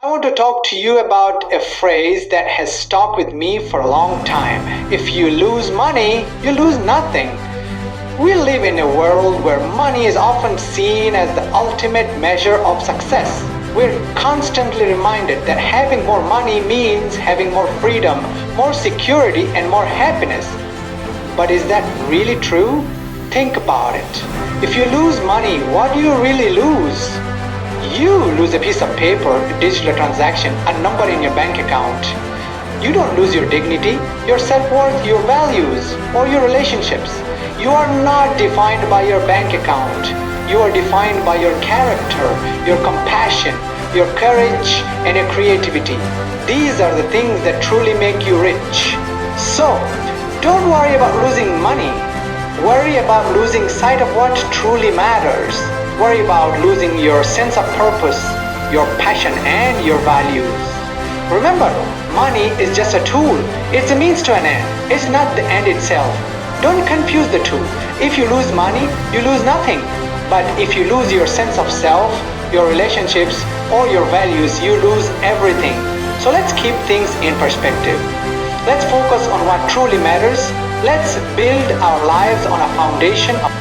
I want to talk to you about a phrase that has stuck with me for a long time. If you lose money, you lose nothing. We live in a world where money is often seen as the ultimate measure of success. We're constantly reminded that having more money means having more freedom, more security, and more happiness. But is that really true? Think about it. If you lose money, what do you really lose? You lose a piece of paper, a digital transaction, a number in your bank account. You don't lose your dignity, your self-worth, your values, or your relationships. You are not defined by your bank account. You are defined by your character, your compassion, your courage, and your creativity. These are the things that truly make you rich. So, don't worry about losing money. Worry about losing sight of what truly matters. Worry about losing your sense of purpose, your passion, and your values. Remember, money is just a tool. It's a means to an end. It's not the end itself. Don't confuse the two. If you lose money, you lose nothing. But if you lose your sense of self, your relationships, or your values, you lose everything. So let's keep things in perspective. Let's focus on what truly matters. Let's build our lives on a foundation of